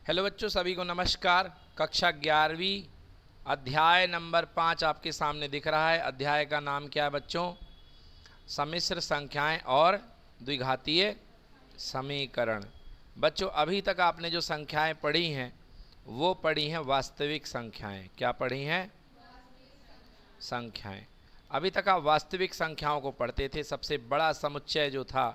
Hello बच्चों, सभी को नमस्कार। कक्षा 11वीं अध्याय नंबर 5 आपके सामने दिख रहा है। अध्याय का नाम क्या है बच्चों? सम्मिश्र संख्याएं और द्विघातीय समीकरण। बच्चों, अभी तक आपने जो संख्याएं पढ़ी हैं वो पढ़ी हैं वास्तविक संख्याएं। क्या पढ़ी हैं? संख्याएं। अभी तक आप वास्तविक संख्याओं को पढ़ते थे। सबसे बड़ा समुच्चय जो था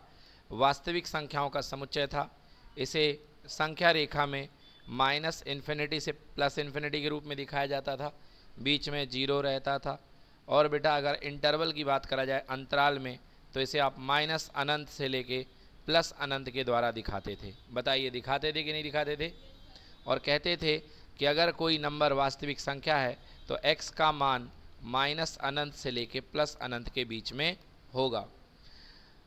वास्तविक संख्याओं का समुच्चय था। इसे संख्या रेखा में माइनस इन्फिनिटी से प्लस इन्फिनिटी के रूप में दिखाया जाता था। बीच में जीरो रहता था। और बेटा अगर इंटरवल की बात करा जाए, अंतराल में, तो इसे आप माइनस अनंत से लेके प्लस अनंत के द्वारा दिखाते थे। बताइए, दिखाते थे कि नहीं दिखाते थे? और कहते थे कि अगर कोई नंबर वास्तविक संख्या है तो x का मान माइनस अनंत से लेके प्लस अनंत के बीच में होगा।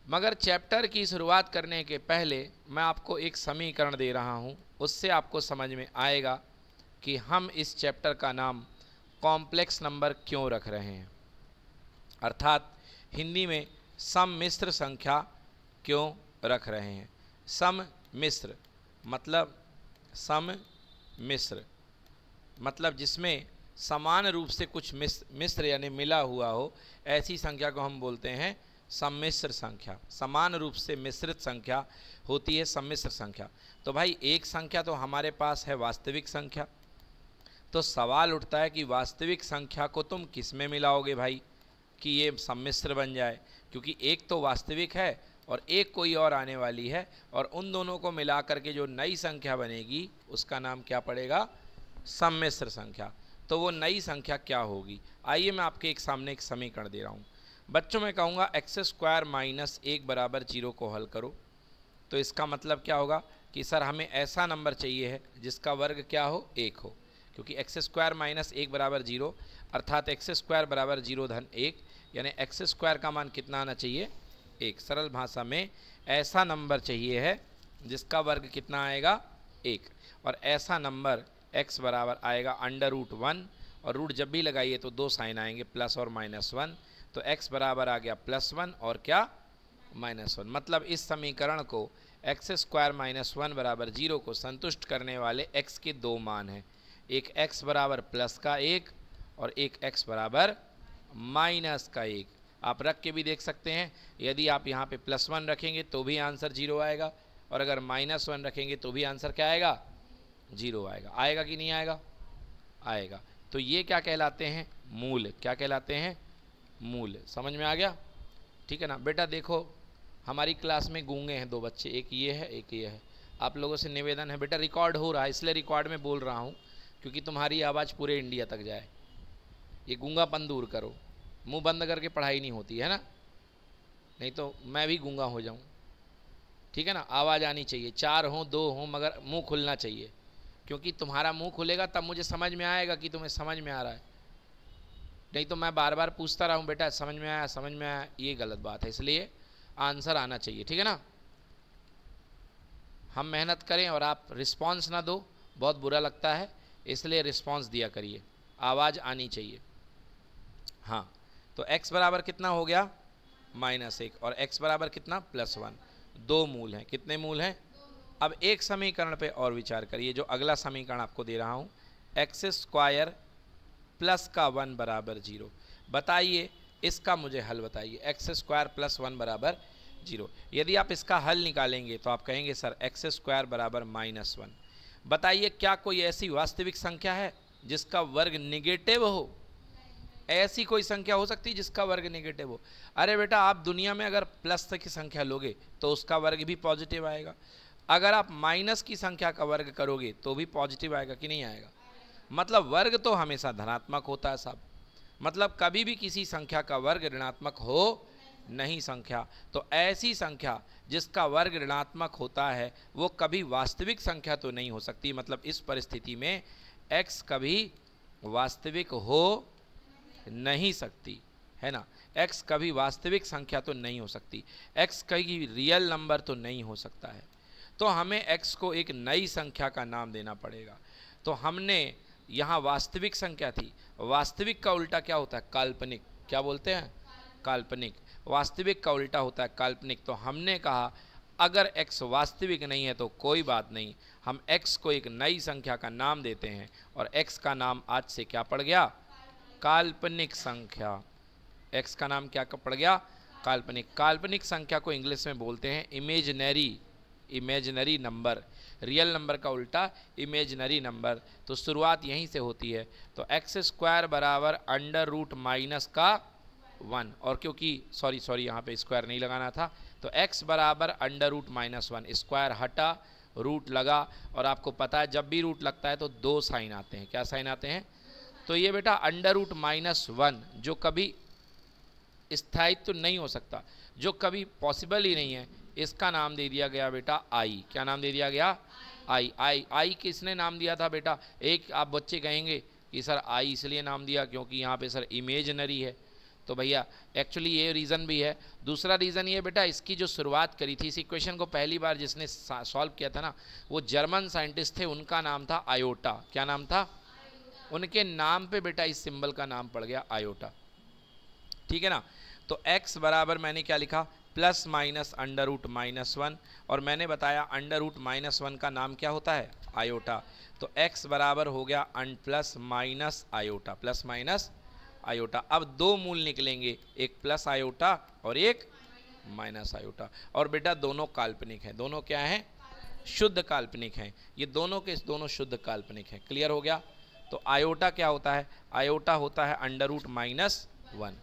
मगर चैप्टर की शुरुआत करने के पहले मैं आपको एक समीकरण दे रहा हूँ, उससे आपको समझ में आएगा कि हम इस चैप्टर का नाम कॉम्प्लेक्स नंबर क्यों रख रहे हैं, अर्थात हिंदी में सम्मिश्र संख्या क्यों रख रहे हैं। सम्मिश्र मतलब जिसमें समान रूप से कुछ मिश्र यानी मिला हुआ हो, ऐसी संख्या को हम बोलते हैं सम्मिश्र संख्या। समान रूप से मिश्रित संख्या होती है सम्मिश्र संख्या। तो भाई एक संख्या तो हमारे पास है वास्तविक संख्या। तो सवाल उठता है कि वास्तविक संख्या को तुम किस में मिलाओगे भाई कि ये सम्मिश्र बन जाए, क्योंकि एक तो वास्तविक है और एक कोई और आने वाली है, और उन दोनों को मिला करके जो नई संख्या बनेगी उसका नाम क्या पड़ेगा? सम्मिश्र संख्या। तो वो नई संख्या क्या होगी? आइए मैं आपके एक सामने एक समीकरण दे रहा हूँ। बच्चों, मैं कहूँगा एक्स स्क्वायर माइनस 1 बराबर 0 को हल करो। तो इसका मतलब क्या होगा कि सर हमें ऐसा नंबर चाहिए है जिसका वर्ग क्या हो? 1 हो, क्योंकि एक्स स्क्वायर माइनस 1 बराबर 0 अर्थात एक्स स्क्वायर बराबर 0 धन 1, यानी एक्स स्क्वायर का मान कितना आना चाहिए? 1। सरल भाषा में ऐसा नंबर चाहिए है जिसका वर्ग कितना आएगा? 1। और ऐसा नंबर x बराबर आएगा √1, और रूट जब भी लगाइए तो दो साइन आएंगे, प्लस और -1। तो x बराबर आ गया +1 और क्या? -1। मतलब इस समीकरण को एक्स स्क्वायर -1 बराबर 0 को संतुष्ट करने वाले x के दो मान हैं, एक x बराबर प्लस का 1 और एक x बराबर माइनस का 1। आप रख के भी देख सकते हैं। यदि आप यहाँ पे +1 रखेंगे तो भी आंसर 0 आएगा, और अगर -1 रखेंगे तो भी आंसर क्या आएगा? 0 आएगा। आएगा कि नहीं आएगा? आएगा। तो ये क्या कहलाते हैं? मूल। क्या कहलाते हैं? मूल। समझ में आ गया? ठीक है ना बेटा। देखो, हमारी क्लास में गूंगे हैं दो बच्चे, एक ये है एक ये है। आप लोगों से निवेदन है बेटा, रिकॉर्ड हो रहा है इसलिए रिकॉर्ड में बोल रहा हूँ क्योंकि तुम्हारी आवाज़ पूरे इंडिया तक जाए। ये गूंगापन दूर करो। मुंह बंद करके पढ़ाई नहीं होती है ना, नहीं तो मैं भी गूंगा हो जाऊँ। ठीक है ना? आवाज़ आनी चाहिए, 4 हो 2 हो, मगर मुंह खुलना चाहिए, क्योंकि तुम्हारा मुंह खुलेगा तब मुझे समझ में आएगा कि तुम्हें समझ में आ रहा है। नहीं तो मैं बार बार पूछता रहूँ बेटा समझ में आया समझ में आया, ये गलत बात है। इसलिए आंसर आना चाहिए। ठीक है ना? हम मेहनत करें और आप रिस्पांस ना दो, बहुत बुरा लगता है, इसलिए रिस्पांस दिया करिए, आवाज़ आनी चाहिए। हाँ, तो x बराबर कितना हो गया? -1, और x बराबर कितना? +1। दो मूल हैं। कितने मूल हैं? अब एक समीकरण पे और विचार करिए, जो अगला समीकरण आपको दे रहा हूँ, एक्स स्क्वायर प्लस का 1 बराबर 0। बताइए इसका मुझे हल बताइए। एक्स स्क्वायर प्लस 1 बराबर 0, यदि आप इसका हल निकालेंगे तो आप कहेंगे सर एक्स स्क्वायर बराबर -1। बताइए क्या कोई ऐसी वास्तविक संख्या है जिसका वर्ग निगेटिव हो? ऐसी कोई संख्या हो सकती है जिसका वर्ग नेगेटिव हो? अरे बेटा, आप दुनिया में अगर प्लस की संख्या लोगे तो उसका वर्ग भी पॉजिटिव आएगा। अगर आप माइनस की संख्या का वर्ग करोगे तो भी पॉजिटिव आएगा कि नहीं आएगा? मतलब वर्ग तो हमेशा धनात्मक होता है साहब। मतलब कभी भी किसी संख्या का वर्ग ऋणात्मक हो नहीं संख्या। तो ऐसी संख्या जिसका वर्ग ऋणात्मक होता है वो कभी वास्तविक संख्या तो नहीं हो सकती। मतलब इस परिस्थिति में x कभी वास्तविक हो नहीं सकती, है ना? x कभी वास्तविक संख्या तो नहीं हो सकती, x कभी रियल नंबर तो नहीं हो सकता है। तो हमें x को एक नई संख्या का नाम देना पड़ेगा। तो हमने यहाँ वास्तविक संख्या थी, वास्तविक का उल्टा क्या होता है? काल्पनिक। क्या बोलते हैं? काल्पनिक। वास्तविक का उल्टा होता है काल्पनिक। तो हमने कहा अगर x वास्तविक नहीं है तो कोई बात नहीं, हम x को एक नई संख्या का नाम देते हैं और x का नाम आज से क्या पड़ गया? काल्पनिक संख्या। x का नाम क्या पड़ गया? काल्पनिक। काल्पनिक संख्या को इंग्लिश में बोलते हैं इमेजिनरी नंबर। रियल नंबर का उल्टा इमेजिनरी नंबर। तो शुरुआत यहीं से होती है। तो एक्स स्क्वायर बराबर अंडर रूट माइनस का 1, और क्योंकि सॉरी यहाँ पे स्क्वायर नहीं लगाना था, तो x बराबर अंडर रूट माइनस 1, स्क्वायर हटा, रूट लगा, और आपको पता है जब भी रूट लगता है तो 2 साइन आते हैं। क्या साइन आते हैं? तो ये बेटा अंडर रूट माइनस 1 जो कभी स्थायित्व तो नहीं हो सकता, जो कभी पॉसिबल ही नहीं है, इसका नाम दे दिया गया बेटा आई। क्या नाम दे दिया गया? आई। आई आई किसने नाम दिया था बेटा? एक आप बच्चे कहेंगे कि सर आई इसलिए नाम दिया क्योंकि यहाँ पे सर इमेजिनरी है। तो भैया एक्चुअली ये रीज़न भी है। दूसरा रीज़न ये बेटा, इसकी जो शुरुआत करी थी, इस इक्वेशन को पहली बार जिसने सॉल्व किया था ना, वो जर्मन साइंटिस्ट थे, उनका नाम था आयोटा। क्या नाम था? उनके नाम पे बेटा इस सिंबल का नाम पड़ गया आयोटा। ठीक है ना? तो x बराबर मैंने क्या लिखा? Plus minus under root minus 1, और मैंने बताया अंडर रूट माइनस 1 का नाम क्या होता है? आयोटा। तो x बराबर हो गया plus minus iota, plus minus iota. अब 2 मूल निकलेंगे, एक प्लस आयोटा और एक माइनस आयोटा, और बेटा दोनों काल्पनिक हैं। दोनों क्या हैं? शुद्ध काल्पनिक हैं। ये दोनों के दोनों शुद्ध काल्पनिक हैं। क्लियर हो गया? तो आयोटा क्या होता है? आयोटा होता है अंडर रूट माइनस 1।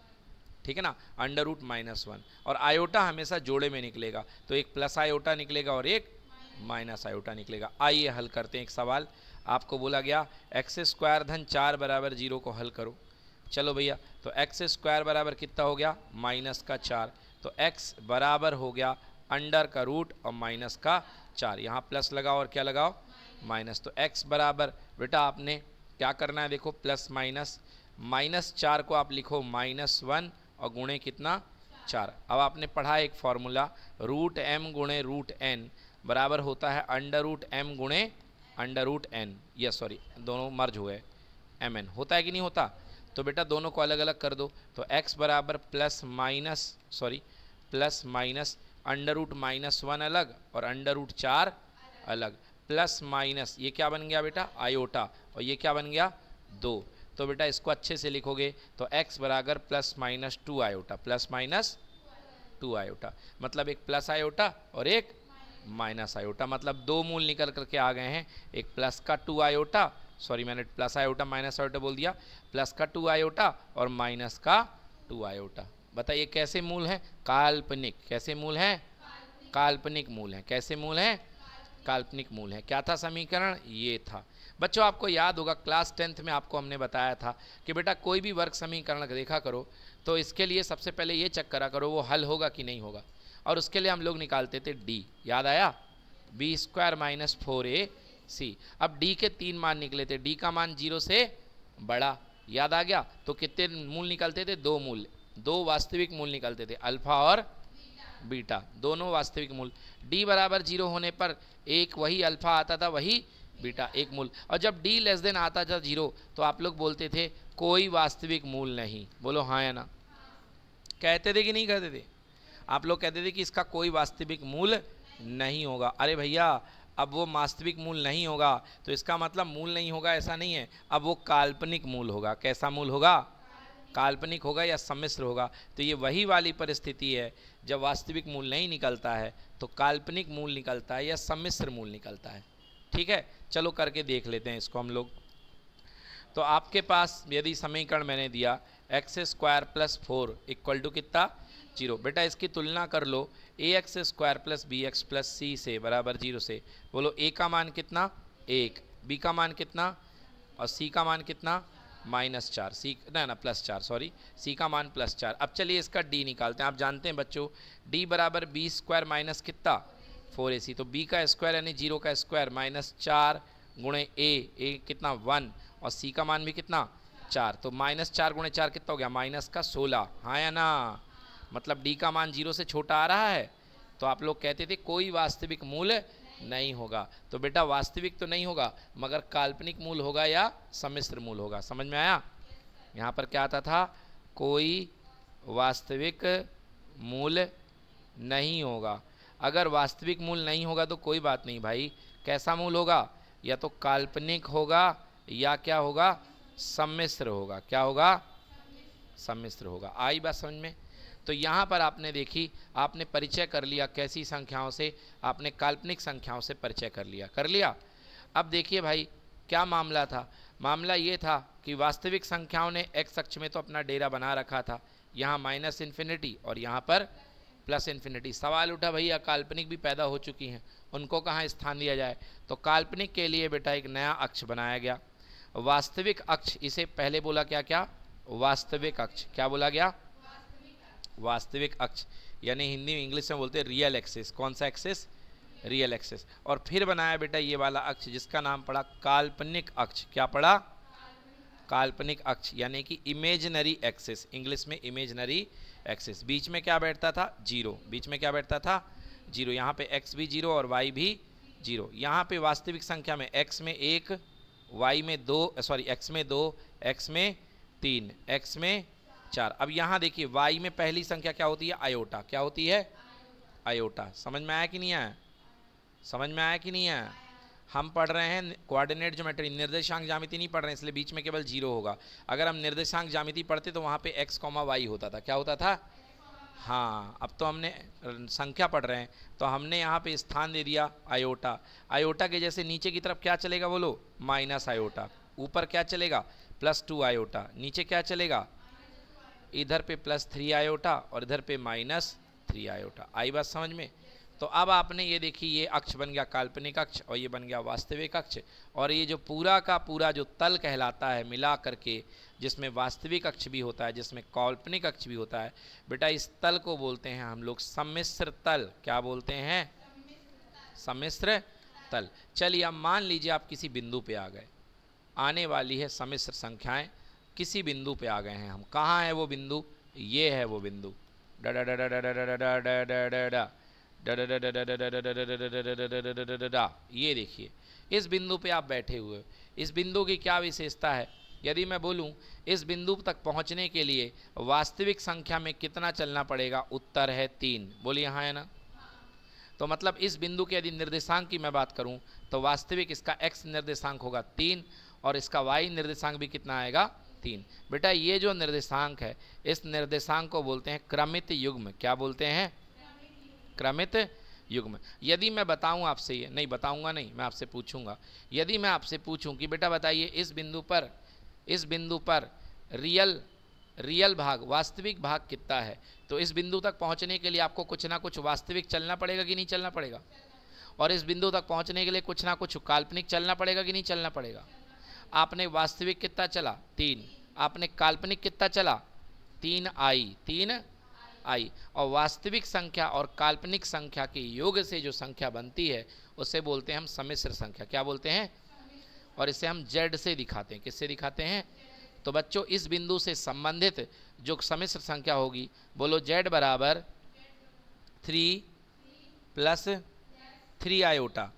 ठीक है ना? अंडर रूट माइनस 1, और आयोटा हमेशा जोड़े में निकलेगा, तो एक प्लस आयोटा निकलेगा और एक माइनस आयोटा निकलेगा। आइए हल करते हैं एक सवाल। आपको बोला गया एक्स स्क्वायर धन 4 बराबर 0 को हल करो। चलो भैया, तो एक्स स्क्वायर बराबर कितना हो गया? माइनस का 4। तो एक्स बराबर हो गया अंडर का रूट और माइनस का 4। यहाँ प्लस लगाओ और क्या लगाओ? माइनस। तो एक्स बराबर बेटा आपने क्या करना है? देखो प्लस माइनस, माइनस 4 को आप लिखो माइनस 1 और गुणे कितना? 4। अब आपने पढ़ा एक फॉर्मूला, रूट m गुणे रूट n बराबर होता है अंडर रूट m गुणे under root n। Yes sorry, दोनों मर्ज हुए, mn होता है कि नहीं होता? तो बेटा दोनों को अलग अलग कर दो। तो x बराबर plus minus under root minus 1 अलग और अंडर रूट 4 अलग, प्लस माइनस ये क्या बन गया बेटा? आयोटा, और ये क्या बन गया? 2। तो बेटा इसको अच्छे से लिखोगे तो x बराबर plus minus 2 iota, plus minus 2 iota, मतलब एक प्लस आयोटा और एक माइनस आयोटा, मतलब 2 मूल निकल करके आ गए हैं। एक प्लस का 2 आयोटा, सॉरी मैंने प्लस आयोटा माइनस आयोटा बोल दिया, प्लस का 2 आयोटा और माइनस का 2 आयोटा। बताइए कैसे मूल हैं? काल्पनिक। कैसे मूल हैं? काल्पनिक मूल हैं। कैसे मूल हैं? काल्पनिक मूल हैं। क्या था समीकरण? ये था। बच्चों आपको याद होगा क्लास 10th में आपको हमने बताया था कि बेटा कोई भी वर्ग समीकरण देखा करो तो इसके लिए सबसे पहले ये चेक करा करो वो हल होगा कि नहीं होगा, और उसके लिए हम लोग निकालते थे डी। याद आया? B square minus 4ac। अब डी के 3 मान निकले थे, डी का मान 0 से बड़ा। याद आ गया? तो कितने मूल निकलते थे? 2 मूल, 2 वास्तविक मूल निकलते थे, अल्फा और बीटा, दोनों वास्तविक मूल। डी बराबर 0 होने पर एक वही अल्फा आता था, वही बीटा, एक मूल। और जब डी लेस देन आता था 0 तो आप लोग बोलते थे कोई वास्तविक मूल नहीं। बोलो हाँ या ना? कहते थे कि नहीं कहते थे? आप लोग कहते थे कि इसका कोई वास्तविक मूल नहीं होगा। अरे भैया अब वो वास्तविक मूल नहीं होगा तो इसका मतलब मूल नहीं होगा ऐसा नहीं है, अब वो काल्पनिक मूल होगा। कैसा मूल होगा? काल्पनिक होगा या सम्मिश्र होगा। तो ये वही वाली परिस्थिति है, जब वास्तविक मूल नहीं निकलता है तो काल्पनिक मूल निकलता है या सम्मिश्र मूल निकलता है। ठीक है, चलो करके देख लेते हैं इसको हम लोग। तो आपके पास यदि समीकरण मैंने दिया x square plus 4 equal to कितना? 0। बेटा इसकी तुलना कर लो a x square plus b x plus c से बराबर 0 से। बोलो ए का मान कितना? 1, बी का मान कितना और सी का मान कितना? -4, सी ना प्लस 4, सॉरी सी का मान +4। अब चलिए इसका डी निकालते हैं। आप जानते हैं बच्चों डी बराबर बी स्क्वायर माइनस कितना? 4ac। तो b का स्क्वायर यानी 0 का स्क्वायर -4 गुणे ए कितना? 1, और c का मान भी कितना? 4। तो -4 गुणे 4 कितना हो गया? -16। हाँ या ना? मतलब d का मान 0 से छोटा आ रहा है। तो आप लोग कहते थे कोई वास्तविक मूल नहीं होगा। तो बेटा वास्तविक तो नहीं होगा मगर काल्पनिक मूल होगा या सम्मिश्र मूल होगा। समझ में आया? यहाँ पर क्या आता था? कोई वास्तविक मूल नहीं होगा। अगर वास्तविक मूल नहीं होगा तो कोई बात नहीं भाई, कैसा मूल होगा, या तो काल्पनिक होगा या क्या होगा, सम्मिश्र होगा। क्या होगा, सम्मिश्र होगा। आई बात समझ में। तो यहाँ पर आपने देखी, आपने परिचय कर लिया कैसी संख्याओं से, आपने काल्पनिक संख्याओं से परिचय कर लिया। अब देखिए भाई क्या मामला था, मामला ये था कि वास्तविक संख्याओं ने एक्स अक्ष में तो अपना डेरा बना रखा था, यहाँ माइनस इन्फिनिटी और यहाँ पर प्लस इन्फिनिटी। सवाल उठा भैया काल्पनिक भी पैदा हो चुकी हैं, उनको कहाँ स्थान दिया जाए। तो काल्पनिक के लिए बेटा एक नया अक्ष बनाया गया, वास्तविक अक्ष। इसे पहले बोला क्या क्या, वास्तविक अक्ष। क्या बोला गया, वास्तविक अक्ष, यानी हिंदी में इंग्लिश में बोलते हैं रियल एक्सिस। कौन सा एक्सिस, रियल एक्सिस। और फिर बनाया बेटा ये वाला अक्ष जिसका नाम पड़ा काल्पनिक अक्ष। क्या पड़ा, काल्पनिक अक्ष, यानी कि इमेजिनरी एक्सिस, इंग्लिश में इमेजिनरी एक्सिस। बीच में क्या बैठता था, जीरो। बीच में क्या बैठता था, जीरो। यहाँ पे एक्स भी जीरो और वाई भी जीरो। यहाँ पे वास्तविक संख्या में एक्स में एक, वाई में दो, सॉरी एक्स में दो, एक्स में तीन, एक्स में चार। अब यहाँ देखिए वाई में पहली संख्या क्या होती है, आयोटा। क्या होती है, आयोटा। समझ में आया कि नहीं आया, समझ में आया कि नहीं आया। हम पढ़ रहे हैं कोऑर्डिनेट ज्योमेट्री, निर्देशांक ज्यामिति नहीं पढ़ रहे हैं, इसलिए बीच में केवल जीरो होगा। अगर हम निर्देशांक ज्यामिति पढ़ते तो वहाँ पे एक्स कॉमा वाई होता था। क्या होता था, हाँ। अब तो हमने संख्या पढ़ रहे हैं तो हमने यहाँ पे स्थान दे दिया आयोटा। आयोटा के जैसे नीचे की तरफ क्या चलेगा बोलो, माइनस आयोटा। ऊपर क्या चलेगा, +2 आयोटा। नीचे क्या चलेगा, इधर पे +3 आयोटा और इधर पे -3 आयोटा। आई बात समझ में। तो अब आपने ये देखी, ये अक्ष बन गया काल्पनिक अक्ष और ये बन गया वास्तविक अक्ष। और ये जो पूरा का पूरा जो तल कहलाता है मिला करके, जिसमें वास्तविक अक्ष भी होता है, जिसमें काल्पनिक अक्ष भी होता है, बेटा इस तल को बोलते हैं हम लोग सम्मिश्र तल। क्या बोलते हैं, सम्मिश्र तल। चलिए अब मान लीजिए आप किसी बिंदु पे आ गए, आने वाली है सम्मिश्र संख्याएं, किसी बिंदु पे आ गए हैं हम। कहाँ है वो बिंदु, ये है वो बिंदु। डा डा डा डा डा डा डा डा डा डा डा डा ये देखिए इस बिंदु पे आप बैठे हुए हो। इस बिंदु की क्या विशेषता है, यदि मैं बोलूं इस बिंदु तक पहुंचने के लिए वास्तविक संख्या में कितना चलना पड़ेगा, उत्तर है 3। बोलिए हाँ है ना। तो मतलब इस बिंदु के यदि निर्देशांक की मैं बात करूं तो वास्तविक इसका x निर्देशांक होगा 3 और इसका y निर्देशांक भी कितना आएगा, 3। बेटा ये जो निर्देशांक है, इस निर्देशांक को बोलते हैं क्रमित युग्म। क्या बोलते हैं, क्रमित युग्म। यदि मैं बताऊं आपसे, ये नहीं बताऊंगा, नहीं मैं आपसे पूछूंगा, यदि मैं आपसे पूछूं कि बेटा बताइए इस बिंदु पर रियल भाग, वास्तविक भाग कितना है, तो इस बिंदु तक पहुंचने के लिए आपको कुछ ना कुछ वास्तविक चलना पड़ेगा कि नहीं चलना पड़ेगा, और इस बिंदु तक पहुंचने के लिए कुछ ना कुछ काल्पनिक चलना पड़ेगा कि नहीं चलना पड़ेगा। आपने वास्तविक कितना चला, 3। आपने काल्पनिक कितना चला, 3 आई। और वास्तविक संख्या और काल्पनिक संख्या के योग से जो संख्या बनती है उसे बोलते हैं हम सम्मिश्र संख्या। क्या बोलते हैं, और इसे हम z से दिखाते हैं। किससे दिखाते हैं, तो बच्चों इस बिंदु से संबंधित जो सम्मिश्र संख्या होगी, बोलो z बराबर 3 + 3 आयोटा,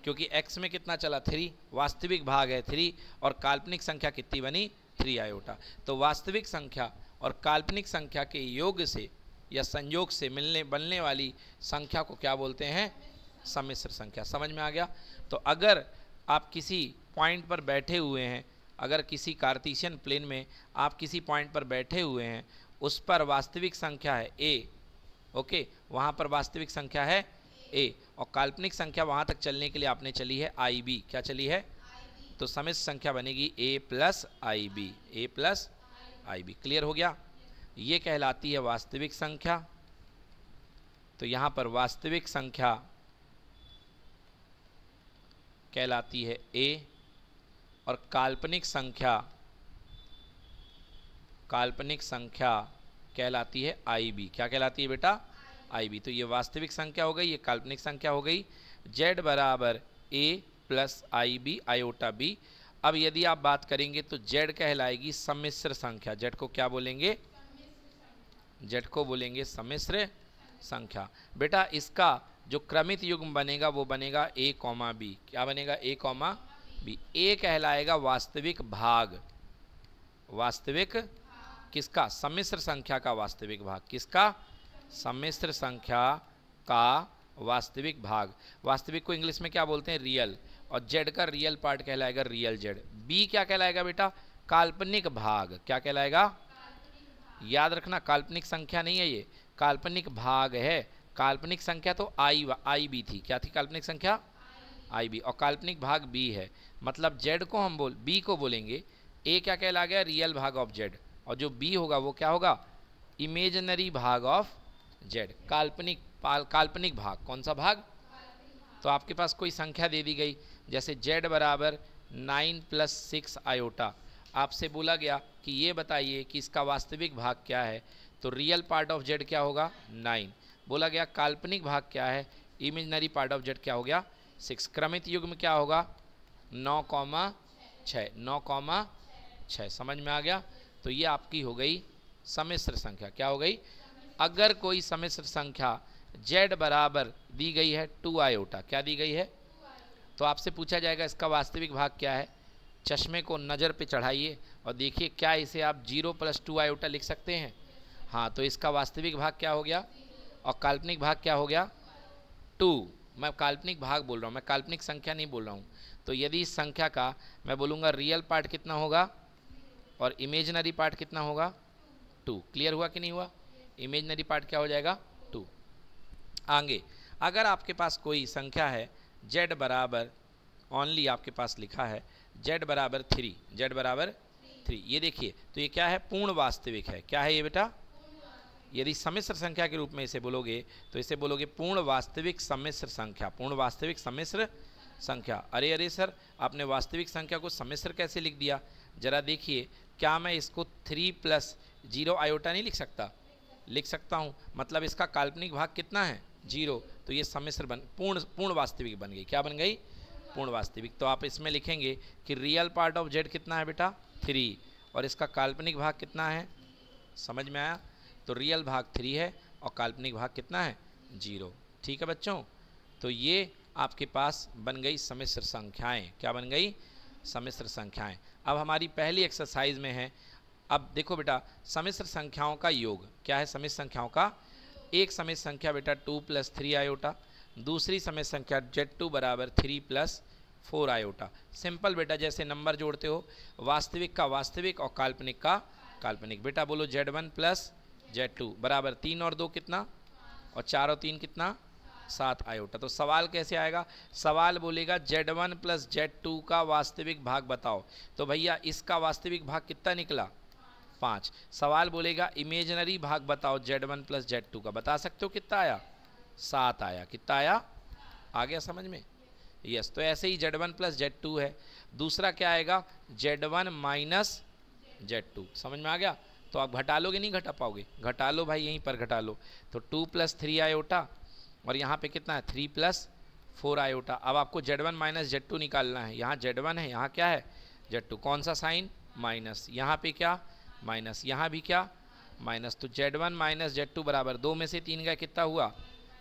क्योंकि x में कितना चला, 3, वास्तविक भाग है 3 और काल्पनिक संख्या कितनी बनी, 3 आयोटा। तो वास्तविक संख्या और काल्पनिक संख्या के योग से या संयोग से बनने वाली संख्या को क्या बोलते हैं, सम्मिश्र संख्या। समझ में आ गया। तो अगर आप किसी पॉइंट पर बैठे हुए हैं, अगर किसी कार्टेशियन प्लेन में आप किसी पॉइंट पर बैठे हुए हैं, उस पर वास्तविक संख्या है a, ओके, वहाँ पर वास्तविक संख्या है a और काल्पनिक संख्या वहाँ तक चलने के लिए आपने चली है IB। क्या चली है, तो सम्मिश्र संख्या बनेगी a + IB, a + IB। Clear हो गया। ये कहलाती है वास्तविक संख्या। तो यहाँ पर वास्तविक संख्या कहलाती है a और काल्पनिक संख्या कहलाती है IB। क्या कहलाती है बेटा, IB। तो ये वास्तविक संख्या हो गई, ये काल्पनिक संख्या हो गई। z बराबर a + IB आयोटा b। अब यदि आप बात करेंगे तो z कहलाएगी सम्मिश्र संख्या। z को क्या बोलेंगे, z को बोलेंगे सम्मिश्र संख्या। बेटा इसका जो क्रमित युग्म बनेगा वो बनेगा a, b। क्या बनेगा, a, b। a कहलाएगा वास्तविक भाग, वास्तविक किसका, सम्मिश्र संख्या का वास्तविक भाग। किसका, सम्मिश्र संख्या का वास्तविक भाग। वास्तविक को इंग्लिश में क्या बोलते हैं? रियल। और जेड का रियल पार्ट कहलाएगा रियल जेड। बी क्या कहलाएगा बेटा? काल्पनिक भाग। क्या कहलाएगा? याद रखना, काल्पनिक संख्या नहीं है ये, काल्पनिक भाग है। काल्पनिक संख्या तो आई बी थी। क्या थी काल्पनिक संख्या? आई बी। और काल्पनिक भाग बी है। मतलब जेड को हम बी को बोलेंगे, ए क्या कहला गया? रियल भाग ऑफ जेड। और जो बी होगा वो क्या होगा? इमेजिनरी भाग ऑफ जेड। काल्पनिक भाग। कौन सा भाग? तो आपके पास कोई संख्या दे दी गई, जैसे जेड बराबर 9 + 6 आयोटा। आपसे बोला गया कि ये बताइए कि इसका वास्तविक भाग क्या है। तो रियल पार्ट ऑफ जेड क्या होगा? 9। बोला गया काल्पनिक भाग क्या है? इमेजिनरी पार्ट ऑफ जेड क्या हो गया? 6। क्रमित युग्म क्या होगा? 9,6। 9,6। समझ में आ गया? तो ये आपकी हो गई सम्मिश्र संख्या। क्या हो गई? अगर कोई सम्मिश्र संख्या z बराबर दी गई है 2 आयोटा, क्या दी गई है? तो आपसे पूछा जाएगा इसका वास्तविक भाग क्या है। चश्मे को नज़र पे चढ़ाइए और देखिए क्या इसे आप 0 + 2 आयोटा लिख सकते हैं? हाँ, तो इसका वास्तविक भाग क्या हो गया और काल्पनिक भाग क्या हो गया? 2। मैं काल्पनिक भाग बोल रहा हूँ, मैं काल्पनिक संख्या नहीं बोल रहा हूँ। तो यदि इस संख्या का मैं बोलूँगा रियल पार्ट कितना होगा और इमेजिनरी पार्ट कितना होगा? 2। क्लियर हुआ कि नहीं हुआ? इमेजिनरी पार्ट क्या हो जाएगा? 2। आगे अगर आपके पास कोई संख्या है z बराबर ओनली, आपके पास लिखा है z बराबर 3, z बराबर 3, ये देखिए तो ये क्या है? पूर्ण वास्तविक है। क्या है ये बेटा? यदि सम्मिश्र संख्या के रूप में इसे बोलोगे तो इसे बोलोगे पूर्ण वास्तविक सम्मिश्र संख्या। पूर्ण वास्तविक सम्मिश्र संख्या। अरे अरे सर, आपने वास्तविक संख्या को सम्मिश्र कैसे लिख दिया? जरा देखिए, क्या मैं इसको 3 + 0 आयोटा नहीं लिख सकता? लिख सकता हूँ। मतलब इसका काल्पनिक भाग कितना है? 0। तो ये सम्मिश्र पूर्ण वास्तविक बन गई। क्या बन गई? पूर्ण वास्तविक। तो आप इसमें लिखेंगे कि रियल पार्ट ऑफ जेड कितना है बेटा? 3। और इसका काल्पनिक भाग कितना है? समझ में आया? तो रियल भाग 3 है और काल्पनिक भाग कितना है? 0। ठीक है बच्चों, तो ये आपके पास बन गई सम्मिश्र संख्याएं। क्या बन गई? सम्मिश्र संख्याएं। अब हमारी पहली एक्सरसाइज में है, अब देखो बेटा, सम्मिश्र संख्याओं का योग। क्या है सम्मिश्र संख्याओं का? एक सम्मिश्र संख्या बेटा 2 + 3 आयोटा, दूसरी सम्मिश्र संख्या z2 बराबर 3 + 4 आयोटा। सिंपल बेटा, जैसे नंबर जोड़ते हो, वास्तविक का वास्तविक और काल्पनिक का काल्पनिक। बेटा बोलो z1 + z2 बराबर 3 और 2 कितना? और 4 और 3 कितना? 7 आयोटा। तो सवाल कैसे आएगा? सवाल बोलेगा z1 + z2 का वास्तविक भाग बताओ। तो भैया इसका वास्तविक भाग कितना निकला? 5। सवाल बोलेगा इमेजिनरी भाग बताओ z1 + z2 का। बता सकते हो कितना आया? 7 आया। कितना आया? आ गया समझ में? यस। तो ऐसे ही z1 + z2 है। दूसरा क्या आएगा? z1 - z2। समझ में आ गया? तो आप घटा लोगे? नहीं घटा पाओगे? घटा लो भाई, यहीं पर घटा लो। तो 2 + 3 आयोटा और यहाँ पे कितना है? 3 + 4 आयोटा। अब आपको z1 - z2 निकालना है। यहाँ z1 है, यहाँ क्या है? z2। कौन सा साइन? माइनस। यहाँ पे क्या? माइनस। यहाँ भी क्या? माइनस। तो z1 - z2 बराबर 2 में से 3 गया कितना हुआ?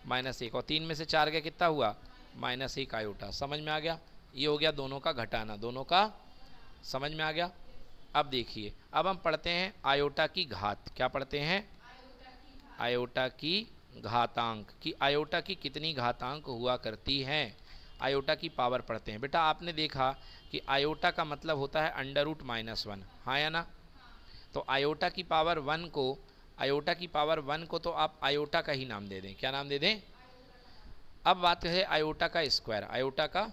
-1। और 3 में से 4 गया कितना हुआ? -1 आयोटा। समझ में आ गया? ये हो गया दोनों का घटाना, दोनों का। समझ में आ गया? अब देखिए, अब हम पढ़ते हैं आयोटा की घात। क्या पढ़ते हैं? आयोटा की घातांक। कि आयोटा की कितनी घातांक हुआ करती हैं। आयोटा की पावर पढ़ते हैं। बेटा आपने देखा कि आयोटा का मतलब होता है √-1। हाँ या ना? तो आयोटा की पावर 1 को, आयोटा की पावर 1 को तो आप आयोटा का ही नाम दे दें। क्या नाम दे दें? अब बात है आयोटा का स्क्वायर। आयोटा का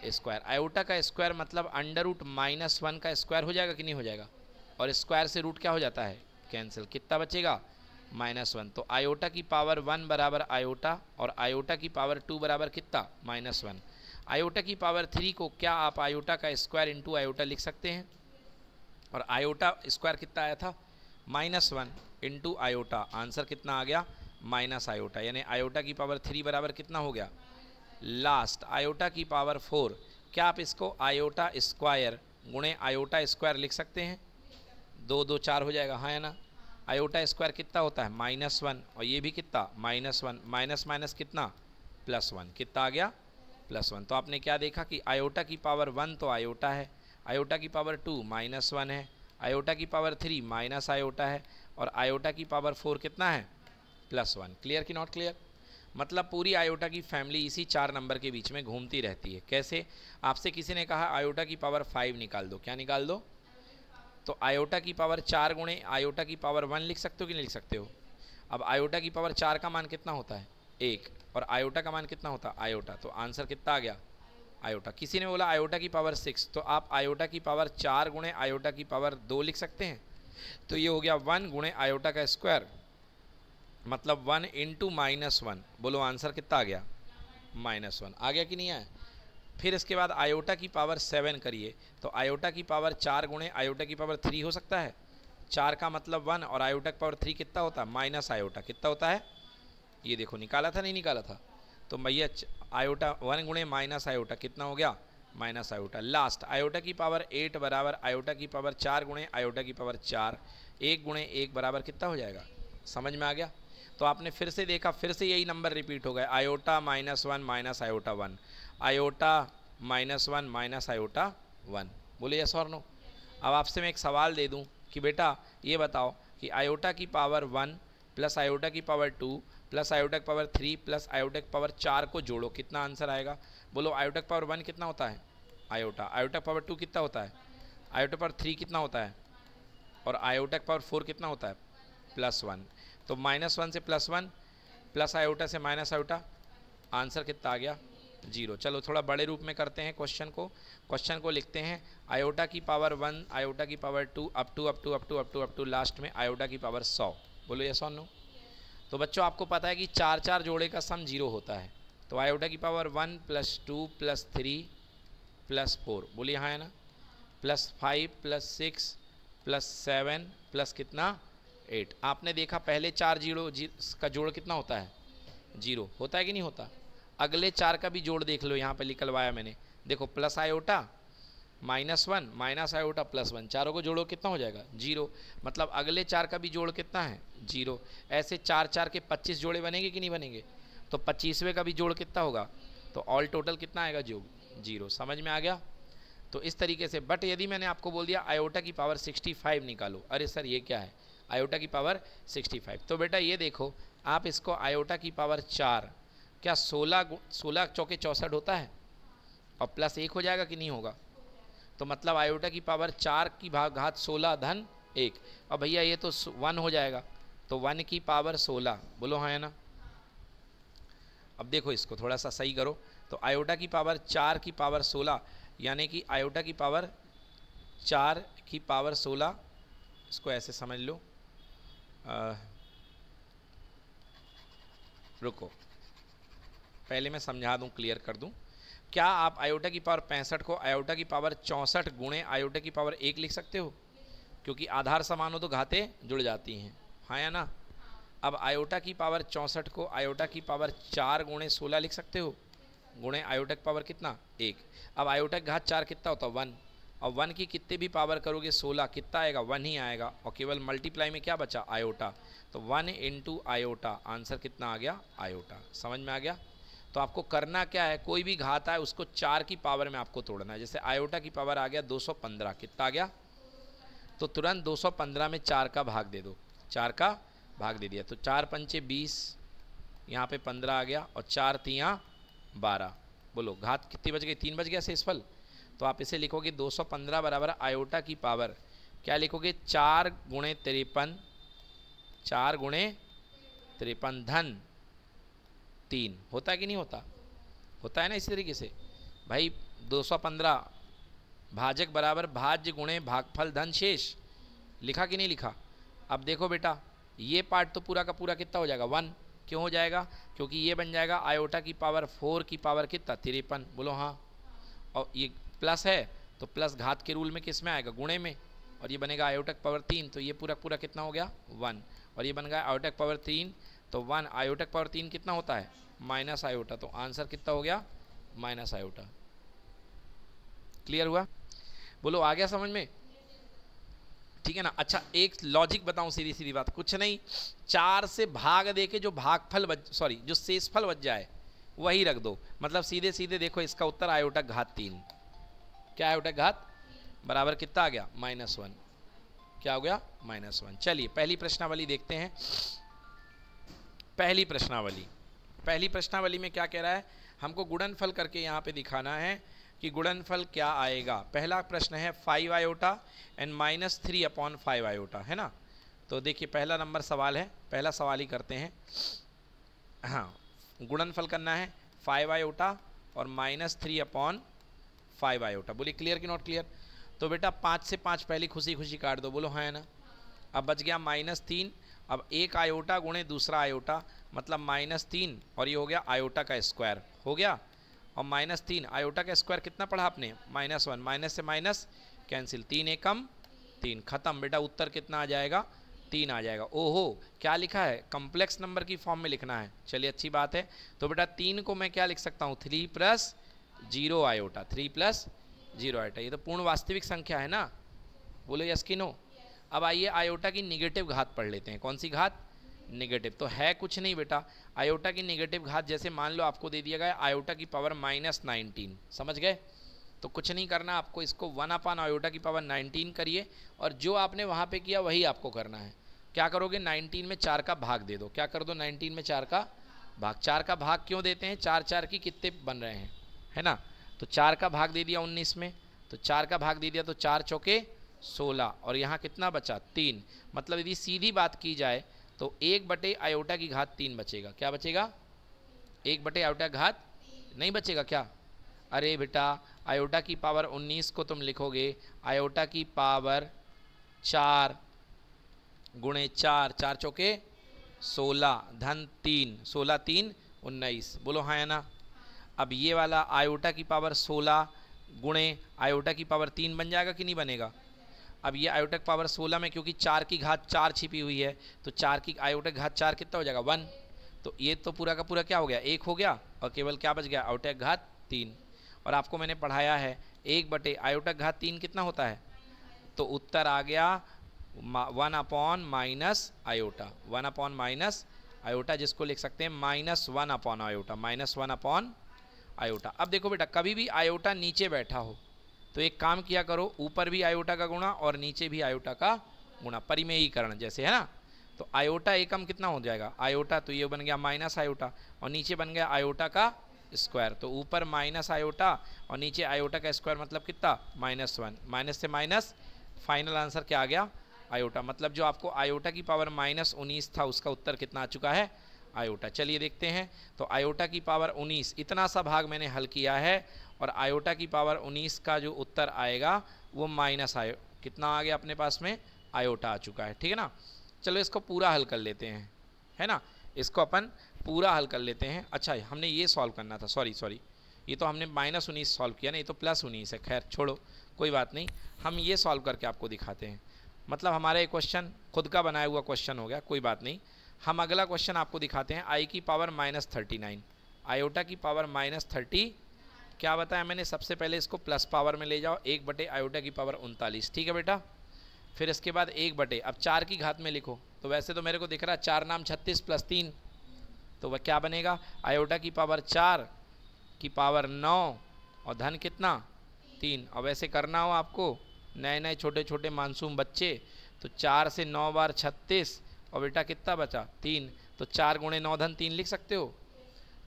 स्क्वायर। आयोटा का स्क्वायर मतलब √-1 का स्क्वायर हो जाएगा कि नहीं हो जाएगा? और स्क्वायर से रूट क्या हो जाता है? कैंसिल। कितना बचेगा? -1। तो आयोटा की पावर 1 बराबर आयोटा और आयोटा की पावर 2 बराबर कितना? -1। आयोटा की पावर 3 को क्या आप आयोटा का स्क्वायर इंटू आयोटा लिख सकते हैं? और आयोटा स्क्वायर कितना आया था? -1 इंटू आयोटा। आंसर कितना आ गया? Minus iota. यानी आयोटा की पावर 3 बराबर कितना हो गया? लास्ट आयोटा की पावर 4। क्या आप इसको आयोटा स्क्वायर गुणे आयोटा स्क्वायर लिख सकते हैं? 2 2 4 हो जाएगा। हाँ या ना? आयोटा स्क्वायर कितना होता है? -1। और ये भी कितना? -1। माइनस माइनस कितना? +1। कितना आ गया? +1। तो आपने क्या देखा कि आयोटा की पावर 1 तो आयोटा है, आयोटा की पावर 2 -1 है, आयोटा की पावर 3 माइनस आयोटा है और आयोटा की पावर 4 कितना है? +1। क्लियर कि नॉट क्लियर? मतलब पूरी आयोटा की फैमिली इसी 4 नंबर के बीच में घूमती रहती है। कैसे? आपसे किसी ने कहा आयोटा की पावर 5 निकाल दो, क्या निकाल दो? तो आयोटा की पावर 4 गुणे आयोटा की पावर 1 लिख सकते हो कि नहीं लिख सकते हो? अब आयोटा की पावर 4 का मान कितना होता है? 1, और आयोटा का मान कितना होता है? आयोटा। तो आंसर कितना आ गया? आयोटा। किसी ने बोला आयोटा की पावर 6, तो आप आयोटा की पावर 4 गुणे आयोटा की पावर 2 लिख सकते हैं। तो ये हो गया 1 गुणे आयोटा का स्क्वायर, मतलब 1 इंटू -1। बोलो आंसर कितना आ गया? -1 आ गया कि नहीं आया? फिर इसके बाद आयोटा की पावर 7 करिए, तो आयोटा की पावर 4 गुणे आयोटा की पावर 3 हो सकता है। 4 का मतलब 1, और आयोटा की पावर 3 कितना होता है? Minus iota. कितना होता है? ये देखो, निकाला था नहीं निकाला था? तो भैया आयोटा 1 गुणे माइनस आयोटा कितना हो गया? Minus iota. लास्ट आयोटा की पावर 8 बराबर आयोटा की पावर 4 गुणे आयोटा की पावर 4। 1 गुणे 1 बराबर कितना हो जाएगा? समझ में आ गया? तो आपने फिर से देखा, फिर से यही नंबर रिपीट हो गए, iota -1 minus iota 1, iota -1 minus iota 1। बोले यस और नो? अब आपसे मैं एक सवाल दे दूं कि बेटा ये बताओ कि आयोटा की पावर 1 प्लस आयोटा की पावर 2 प्लस आयोटा की पावर 3 प्लस आयोटा की पावर 4 को जोड़ो, कितना आंसर आएगा? बोलो आयोटा की पावर 1 कितना होता है? आयोटा। आयोटा की पावर 2 कितना होता है? आयोटा पावर 3 कितना होता है? और आयोटा की पावर 4 कितना होता है? +1। तो -1 से +1 प्लस आयोटा से माइनस आयोटा, आंसर कितना आ गया? 0। चलो थोड़ा बड़े रूप में करते हैं क्वेश्चन को। क्वेश्चन को लिखते हैं आयोटा की पावर 1 आयोटा की पावर 2 अप टू लास्ट में आयोटा की पावर 100। बोलो यस और नो? तो बच्चों आपको पता है कि 4 जोड़े का सम 0 होता है। तो आयोटा की पावर 1 + 2 + 3 + 4, बोलिए हाँ है ना, +5 + 6 + 7 प्लस कितना? 8। आपने देखा पहले 4 जीरो का जोड़ कितना होता है? 0 होता है कि नहीं होता? अगले 4 का भी जोड़ देख लो, यहाँ पे निकलवाया मैंने, देखो प्लस आयोटा -1 माइनस आयोटा +1, चारों को जोड़ो कितना हो जाएगा? 0। मतलब अगले 4 का भी जोड़ कितना है? 0। ऐसे 4 के 25 जोड़े बनेंगे कि नहीं बनेंगे? तो 25वें का भी जोड़ कितना होगा? तो ऑल टोटल कितना आएगा? जो 0। समझ में आ गया? तो इस तरीके से। बट यदि मैंने आपको बोल दिया आयोटा की पावर 65 निकालो, अरे सर ये क्या है? आयोटा की पावर 65, तो बेटा ये देखो, आप इसको आयोटा की पावर 4, क्या 16 चौके 64 होता है, और +1 हो जाएगा कि नहीं होगा? तो मतलब आयोटा की पावर 4 की घात 16 धन 1। अब भैया ये तो 1 हो जाएगा, तो 1 की पावर 16, बोलो हाँ है ना? अब देखो इसको थोड़ा सा सही करो, तो आयोटा की पावर 4 की पावर 16, यानी कि आयोटा की पावर 4 की पावर 16, इसको ऐसे समझ लो, रुको पहले मैं समझा दूं, क्लियर कर दूं। क्या आप आयोटा की पावर 65 को आयोटा की पावर 64 गुणे आयोटा की पावर 1 लिख सकते हो? क्योंकि आधार समान हो तो घातें जुड़ जाती हैं, हाँ या ना? अब आयोटा की पावर 64 को आयोटा की पावर 4 गुणे 16 लिख सकते हो, गुणे आयोटा की पावर कितना? 1। अब आयोटा की घात 4 कितना होता है? 1। और 1 की कितने भी पावर करोगे 16, कितना आएगा? 1 ही आएगा, और केवल मल्टीप्लाई में क्या बचा? आयोटा। तो 1 इंटू आयोटा, आंसर कितना आ गया? आयोटा। समझ में आ गया? तो आपको करना क्या है, कोई भी घात आए उसको 4 की पावर में आपको तोड़ना है। जैसे आयोटा की पावर आ गया 215, कितना आ गया? तो तुरंत 215 में 4 का भाग दे दो, 4 का भाग दे दिया, तो 4 पंचे 20, यहाँ पे 15 आ गया, और 4 तियाँ 12। बोलो घात कितनी बच गई? 3 बच गया शेषफल। तो आप इसे लिखोगे 215 बराबर आयोटा की पावर, क्या लिखोगे? 4 गुणे 53, 4 गुणे 53 धन 3। होता है कि नहीं होता? होता है ना? इसी तरीके से भाई 215 भाजक बराबर भाज्य गुणे भागफल धन शेष, लिखा कि नहीं लिखा? अब देखो बेटा, ये पार्ट तो पूरा का पूरा कितना हो जाएगा? 1। क्यों हो जाएगा? क्योंकि ये बन जाएगा आयोटा की पावर 4 की पावर कितना? 53। बोलो हाँ। और ये प्लस है, तो प्लस घात के रूल में किस में आएगा? गुणे में। और ये बनेगा आयोटा की पावर 3, तो ये पूरा पूरा कितना हो गया? 1। और ये बन गया आयोटा की पावर 3, तो 1। आयोटा की पावर 3 कितना होता है? माइनस आयोटा, तो आंसर कितना हो गया? Minus iota. क्लियर हुआ? बोलो आ गया समझ में? ठीक है ना? अच्छा एक लॉजिक बताऊं, सीधी सीधी बात, कुछ नहीं, 4 से भाग दे के जो भागफल जो शेषफल बच जाए वही रख दो। मतलब सीधे सीधे देखो, इसका उत्तर आयोटा घात 3। क्या आयोटा घात बराबर कितना आ गया? -1। क्या हो गया? -1। चलिए पहली प्रश्नावली देखते हैं। पहली प्रश्नावली, पहली प्रश्नावली में क्या कह रहा है, हमको गुणनफल करके यहाँ पे दिखाना है कि गुणनफल क्या आएगा। पहला प्रश्न है 5 आयोटा एंड -3/5 आयोटा, है ना। तो देखिए पहला नंबर सवाल है, पहला सवाल ही करते हैं। हाँ, गुणनफल करना है 5 आयोटा और -3/5 आयोटा। बोलिए क्लियर कि नॉट क्लियर। तो बेटा 5 से 5 पहली खुशी खुशी काट दो, बोलो हाँ है ना। अब बच गया -3, अब एक आयोटा गुणे दूसरा आयोटा मतलब -3 और ये हो गया आयोटा का स्क्वायर हो गया। और -3 आयोटा का स्क्वायर कितना पढ़ा आपने, -1, माइनस से माइनस कैंसिल, 3 एकम 3, खत्म। बेटा उत्तर कितना आ जाएगा, 3 आ जाएगा। ओहो क्या लिखा है, कॉम्प्लेक्स नंबर की फॉर्म में लिखना है। चलिए अच्छी बात है। तो बेटा 3 को मैं क्या लिख सकता हूँ, 3 + 0 आयोटा, 3 + 0 आयोटा। ये तो पूर्ण वास्तविक संख्या है ना, बोलो यस कि नो। अब आइए आयोटा की निगेटिव घात पढ़ लेते हैं। कौन सी घात, निगेटिव। तो है कुछ नहीं बेटा, आयोटा की निगेटिव घात जैसे मान लो आपको दे दिया गया आयोटा की पावर -19, समझ गए। तो कुछ नहीं करना आपको, इसको 1 आयोटा की पावर 19 करिए और जो आपने वहाँ पे किया वही आपको करना है। क्या करोगे, 19 में 4 का भाग दे दो। क्या कर दो, 19 में 4 का भाग। 4 का भाग क्यों देते हैं, 4 4 की कितने बन रहे हैं, है ना। तो 4 का भाग दे दिया 19 में, तो 4 का भाग दे दिया तो 4 चौके 16 और यहाँ कितना बचा, 3। मतलब यदि सीधी बात की जाए तो 1/आयोटा की घात 3 बचेगा। क्या बचेगा, 1/आयोटा घात नहीं बचेगा क्या। अरे बेटा आयोटा की पावर 19 को तुम लिखोगे आयोटा की पावर 4 गुणे 4, 4 चौके 16 धन 3, 16 3 19, बोलो हाँ है ना। अब ये वाला आयोटा की पावर 16 गुणे आयोटा की पावर 3 बन जाएगा कि नहीं बनेगा। अब ये आयोटा की पावर 16 में क्योंकि 4 की घात 4 छिपी हुई है तो 4 की आयोटा की घात 4 कितना हो जाएगा, 1। तो ये तो पूरा का पूरा क्या हो गया, 1 हो गया और केवल क्या बच गया, आयोटा की घात 3। और आपको मैंने पढ़ाया है 1/आयोटा की घात 3 कितना होता है। तो उत्तर आ गया 1/- आयोटा, 1/- आयोटा, जिसको लिख सकते हैं -1 आयोटा, -1 आयोटा। अब देखो बेटा कभी भी आयोटा नीचे बैठा हो तो एक काम किया करो, ऊपर भी आयोटा का गुणा और नीचे भी आयोटा का गुणा, परिमेयीकरण जैसे, है ना। तो आयोटा एकम कितना हो जाएगा, आयोटा, तो ये बन गया माइनस आयोटा और नीचे बन गया आयोटा का स्क्वायर। तो ऊपर माइनस आयोटा और नीचे आयोटा का स्क्वायर मतलब कितना, -1, माइनस से माइनस, फाइनल आंसर क्या आ गया, आयोटा। मतलब जो आपको आयोटा की पावर -19 था उसका उत्तर कितना आ चुका है, आयोटा। चलिए देखते हैं। तो आयोटा की पावर 19 इतना सा भाग मैंने हल किया है और आयोटा की पावर 19 का जो उत्तर आएगा वो माइनस आयो कितना आ गया अपने पास में, आयोटा आ चुका है, ठीक है ना। चलो इसको पूरा हल कर लेते हैं, है ना। इसको अपन पूरा हल कर लेते हैं। अच्छा हमने ये सॉल्व करना था, सॉरी ये तो हमने -19 सॉल्व किया ना, ये तो +19 है। खैर छोड़ो कोई बात नहीं, हम ये सॉल्व करके आपको दिखाते हैं। मतलब हमारा ये क्वेश्चन खुद का बनाया हुआ क्वेश्चन हो गया, कोई बात नहीं। हम अगला क्वेश्चन आपको दिखाते हैं, आई की पावर -39, आयोटा की पावर -30। क्या बताया मैंने, सबसे पहले इसको प्लस पावर में ले जाओ, 1/आयोटा की पावर 39, ठीक है बेटा। फिर इसके बाद 1/, अब 4 की घात में लिखो। तो वैसे तो मेरे को दिख रहा है 4 नाम 36 + 3, तो वह क्या बनेगा, आयोटा की पावर 4 की पावर 9 और धन कितना 3। अब ऐसे करना हो आपको, नए नए छोटे छोटे मासूम बच्चे, तो 4 से 9 बार 36 और बेटा कितना बचा 3, तो 4 × 9 धन 3 लिख सकते हो।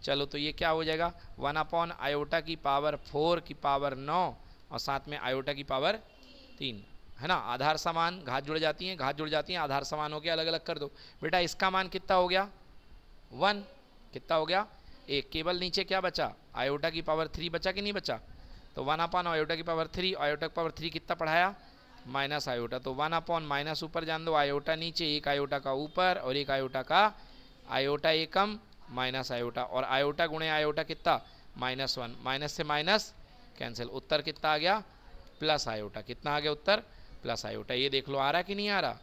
चलो तो ये क्या हो जाएगा, 1/आयोटा की पावर 4 की पावर 9 और साथ में आयोटा की पावर 3, है ना। आधार समान, घात जुड़ जाती हैं, घात जुड़ जाती हैं, आधार समान हो गया, अलग अलग कर दो। बेटा इसका मान कितना हो गया 1, कितना हो गया 1, केवल नीचे क्या बचा, आयोटा की पावर 3 बचा कि नहीं बचा। तो 1/आयोटा की पावर 3, आयोटा की पावर 3 कितना पढ़ाया, माइनस आयोटा। तो 1/- ऊपर जान दो, आयोटा नीचे, एक आयोटा का ऊपर और एक आयोटा का, आयोटा एकम माइनस आयोटा और आयोटा गुणे आयोटा कितना -1, माइनस से माइनस कैंसिल, उत्तर कितना आ गया प्लस आयोटा। कितना आ गया उत्तर, प्लस आयोटा। ये देख लो आ रहा कि नहीं आ रहा।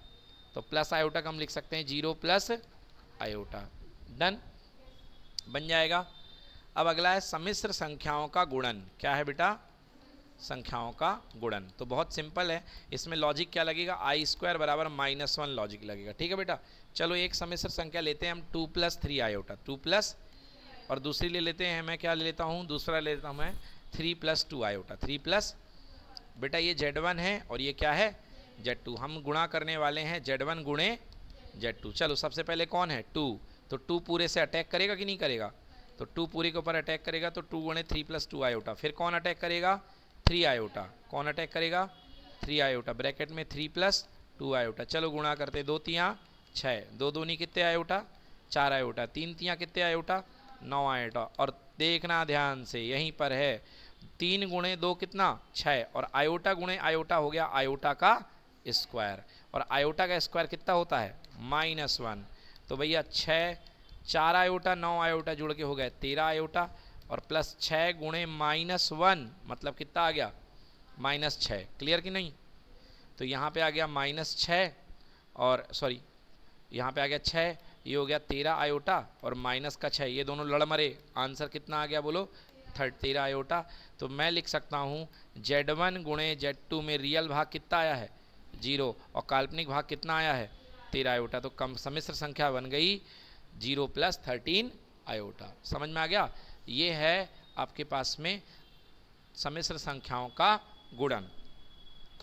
तो प्लस आयोटा का हम लिख सकते हैं 0 + आयोटा, डन बन जाएगा। अब अगला है सम्मिश्र संख्याओं का गुणन। क्या है बेटा, संख्याओं का गुणन। तो बहुत सिंपल है, इसमें लॉजिक क्या लगेगा, आई स्क्वायर बराबर -1 लॉजिक लगेगा, ठीक है बेटा। चलो एक सम्मिश्र संख्या लेते हैं हम 2 + 3 आयोटा, 2 प्लस, और दूसरी ले लेते हैं, मैं क्या ले लेता हूँ, दूसरा ले लेता हूँ मैं 3 + 2 आयोटा, 3 प्लस, बेटा ये Z1 है और ये क्या है Z2। हम गुणा करने वाले हैं Z1 गुणे Z2। चलो सबसे पहले कौन है 2, तो 2 पूरे से अटैक करेगा कि नहीं करेगा, तो 2 पूरे के ऊपर अटैक करेगा तो 2 गुणे 3 + 2 आयोटा। फिर कौन अटैक करेगा? 3 आयोटा। कौन अटैक करेगा? 3 आयोटा। ब्रैकेट में 3 + 2 आयोटा। चलो गुणा करते, 2 तियाँ 6, 2 दूनी कितने आयोटा? 4 आयोटा, 3 तियाँ कितने आयोटा? 9 आयोटा। और देखना ध्यान से, यहीं पर है 3 गुणे 2 कितना? 6, और आयोटा गुणे आयोटा हो गया आयोटा का स्क्वायर, और आयोटा का स्क्वायर कितना होता है? -1। तो भैया 6 4 आयोटा 9 आयोटा जुड़ के हो गए 13 आयोटा, और प्लस 6 गुणे -1 मतलब कितना आ गया? -6। क्लियर कि नहीं? तो यहाँ पे आ गया -6, और सॉरी यहाँ पे आ गया 6, ये हो गया 13 आयोटा और माइनस का 6, ये दोनों लड़ मरे। आंसर कितना आ गया बोलो? 13 आयोटा। तो मैं लिख सकता हूँ Z1 गुणे Z2 में रियल भाग कितना आया है? 0, और काल्पनिक भाग कितना आया है? 13 आयोटा। तो कम सम्मिश्र संख्या बन गई 0 + 13 आयोटा। समझ में आ गया? ये है आपके पास में सम्मिश्र संख्याओं का गुणन।